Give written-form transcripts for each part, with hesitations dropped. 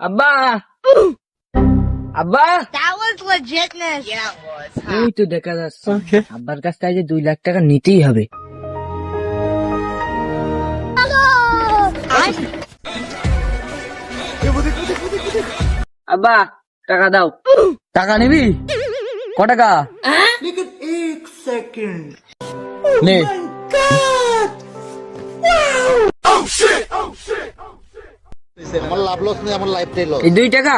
আব্বা আব্বা That was legitness. Yeah, it was. ওই তো দেখা যাচ্ছে আব্বার কাছ থেকে যে 2 লাখ টাকা নিতেই হবে। আব্বা টাকা দাও। টাকা নিবি? ক টাকা? নে। আমার লাভ লস নেই, আমার লাইফটাই লস। এই 2 টাকা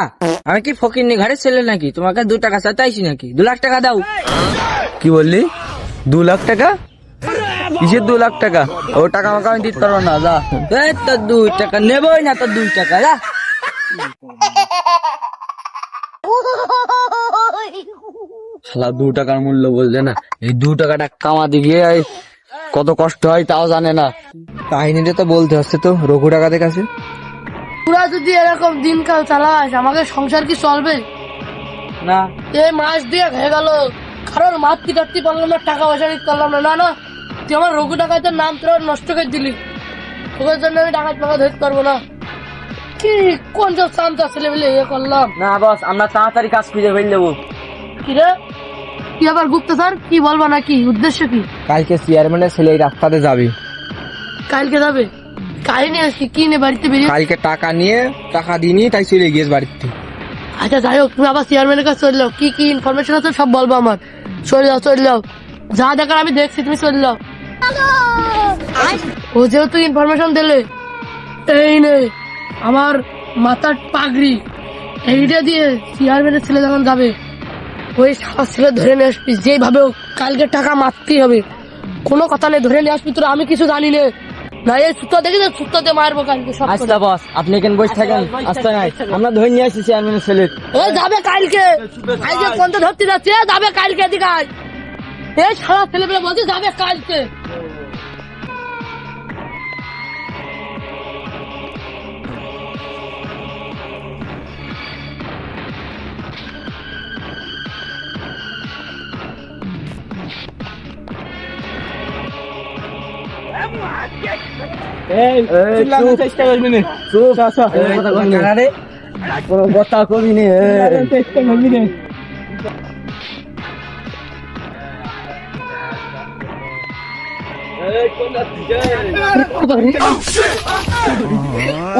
আমি কি ফকির নি ঘরে ছেলে নাকি? তোমাকে 2 টাকা চাইছি নাকি? 2 লাখ টাকা দাও। কি বললি? 2 লাখ টাকা? কিসের 2 লাখ টাকা? ও টাকা আমাকে আমি দিতে পারবো না, যা। এই তো 2 টাকা নেবই না তো 2 টাকা যা। শালা 2 টাকার মূল্য বলছে না। এই 2 টাকাটা কামাতে গিয়ে কত কষ্ট হয় তাও জানে না। কাহিনীটা তো বলতে হচ্ছে তো রঘু টাকাদের কাছে। তোরা যদি এরকম দিনকাল চালাস আমাদের সংসার কি চলবে? না এই মাস দিয়ে হয়ে গেল, কারোর মাতৃ টাত্তি পারলাম না, টাকা পয়সা নিতে পারলাম না। না না, তুই আমার রঘু ডাকাতের নাম তোরা নষ্ট করে দিলি। তোদের জন্য আমি ডাকাত টাকা ধরতে পারবো না। কি কোন সব চামচা ছেলে বলে ইয়ে করলাম? না বস, আমরা তাড়াতাড়ি কাজ খুঁজে ফেলে দেবো। কি রে, কি আবার গুপ্ত স্যার কি বলবা নাকি? উদ্দেশ্য কি? কালকে চেয়ারম্যানের ছেলে এই রাস্তাতে যাবে। কালকে যাবে? কাহিনী আসছি কি নে বাড়িতে বেরিয়ে? কালকে টাকা নিয়ে টাকা দিইনি তাই চলে গিয়েছে বাড়িতে। আচ্ছা যাই হোক, তুমি আবার চেয়ারম্যানের কাছে চলে যাও। কি কি ইনফরমেশন আছে সব বলবো আমার। চলে যাও যা দেখার আমি দেখছি, তুমি চলে যাও। ও যেহেতু ইনফরমেশন দিলে, এই নে আমার মাথার পাগড়ি, এইটা দিয়ে চেয়ারম্যানের ছেলে যখন যাবে ওই সারা ছেলে ধরে নিয়ে আসবি। যেভাবে হোক কালকে টাকা মারতেই হবে, কোনো কথা নেই, ধরে নিয়ে আসবি। তোরা আমি কিছু জানি না, এই সুতো দেখি তো সুতোতে মারবো কালকে সব। আচ্ছা বস, আপনি এখানে বসে থাকেন, আসতে নাই আমরা ধরে নিয়ে আসি চেয়ারম্যানের ছেলে। ও যাবে কালকে, আজকে কোন ধরতে যাচ্ছে, যাবে কালকে দিকে। এই সারা ছেলেপেলে বলছে যাবে কালকে। চেষ্টা করবি না, কোনো কথা কবি নে, চেষ্টা করবি না।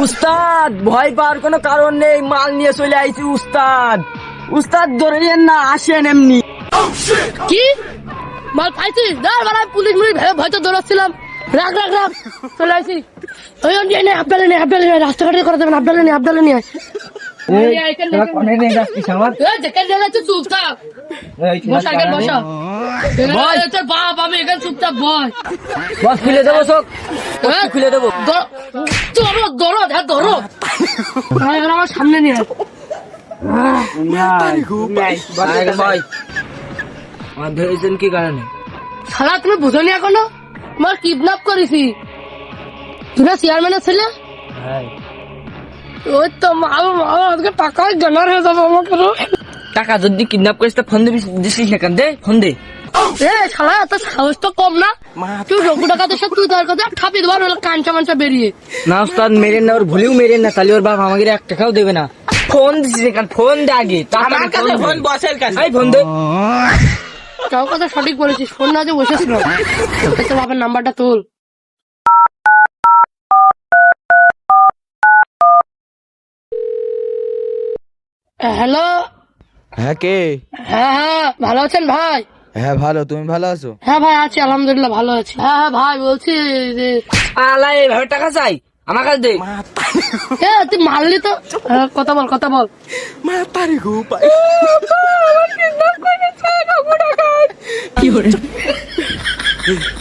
উস্তাদ ভয় পাওয়ার কোনো কারণ নেই, মাল নিয়ে চলে আইছি। উস্তাদ ধরেন না, আসেন এমনি। কি মাল পাইছিস? পুলিশ ভয়তো দৌড়াচ্ছিলাম। রাখ চলে আসি। আপনাদের রাস্তাঘাটে করা যাবে না, আপনাদের নিয়ে বাপ আমি এখানে চুপচাপ বয়। বস খুলে দেবো, চোখ খুলে দেবো। ধরো আমার সামনে নিয়ে ধরেছেন কি কারণে? শালা তুমি বুঝনি এখনো? তোমার কিডন্যাপ করেছি। তুমি চেয়ারম্যানের ছেলে? ওই তো আজকে টাকায় জানার হয়ে যাবো আমাকে। টাকা যদি কিডন্যাপ করিস ফোন দিস সেখান দে, ফোন দে। শালা এত সাহস তো কম না? তুই রঘু টাকাতে সব তুই তার কথা ঠাপি দেবার কাঞ্চা মাঞ্চা বেরিয়ে। না উস্তাদ মেরেন না, ওর ভুলেও মেরেন না, তাহলে ওর বাপ আমাকে 1 টাকাও দেবে না। ফোন দিস সেখান, ফোন দে আগে। আমার কাছে ফোন, বসের কাছে। ফোন দে। তাও কথা সঠিক বলেছিস, ফোন না যে বসেছিল। তোর বাপের নাম্বারটা তোল। হ্যালো। হ্যাঁ কে? হ্যাঁ ভালো আছেন ভাই? হ্যাঁ ভালো, তুমি ভালো আছো? হ্যাঁ ভাই আছি, আলহামদুলিল্লাহ ভালো আছি। হ্যাঁ ভাই বলছি যে আলা এইভাবে টাকা চাই, আমার কাছে দে। তুই মারলি তো। কথা বল।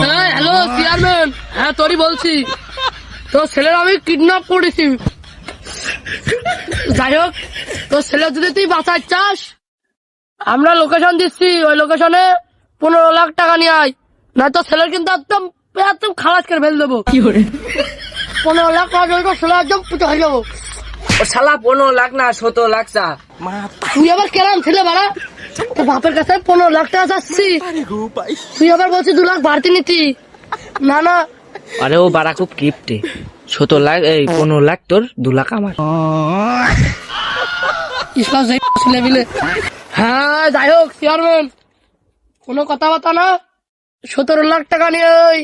হ্যালো চেয়ারম্যান, হ্যাঁ তোরই বলছি। তোর ছেলের আমি কিডন্যাপ করেছি। যাই হোক, তোর ছেলে যদি তুই বাঁচার চাস, আমরা লোকেশন দিচ্ছি, ওই লোকেশনে 15 লাখ টাকা নিয়ে আয়, না তোর ছেলের কিন্তু একদম খালাস করে ফেল দেবো। 15 লাখ টাকা জন্য তোর ছেলে একদম পুজো হয়ে যাবো। ও শালা 15 লাখ না 17 লাখ চা। তুই আবার কেরাম ছেলে বাড়া, তোর বাপের কাছে 15 লাখ টাকা চাচ্ছি, তুই আবার বলছিস 2 লাখ বাড়তি নিতি। না আরে ও বাড়া খুব কিপটে। 17 লাখ, এই 15 লাখ তোর, 2 লাখ আমার। ইসলা যে ছেলে মিলে। হ্যাঁ যাই হোক চেয়ারম্যান, কোনো কথাবার্তা না, 17 লাখ টাকা নিয়ে ওই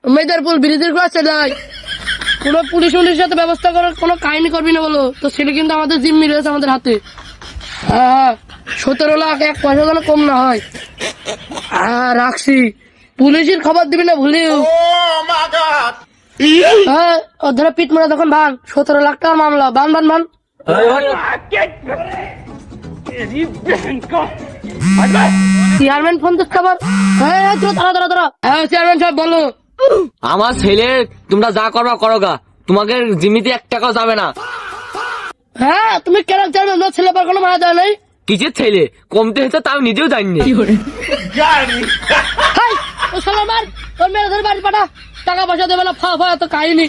মেদারপুর ব্রিজের কাছে যায়, কোনো পুলিশ উলিশের সাথে ব্যবস্থা করার কোনো কাহিনী করবি না বলো, তো সেটা কিন্তু আমাদের জিম্মি রয়েছে আমাদের হাতে। হ্যাঁ 17 লাখ, এক পয়সা যেন কম না হয়। হ্যাঁ রাখছি, পুলিশের খবর দিবি না ভুলিও। হ্যাঁ ও ধরে পিট মারা তখন ভাঙ, 17 লাখ টাকার মামলা, বান বান বান। চেয়ারম্যান ফোন দিচ্ছে আবার। হ্যাঁ দাঁড়া। হ্যাঁ চেয়ারম্যান সাহেব বলো। আমার ছেলে তোমরা যা করবা করো গা, তোমাকে জিমিতে 1 টাকাও যাবে না। হ্যাঁ তুমি কেন চেয়ারম্যান, তোমার ছেলে পর কোনো মারা যায় নাই? কিসের ছেলে কমতে হচ্ছে তাও নিজেও জানিনি। হাই ও শালা মার, তোর মেরে ধরে বাড়ি পাঠা, টাকা পয়সা দেবে না, ফা এত কাহিনী।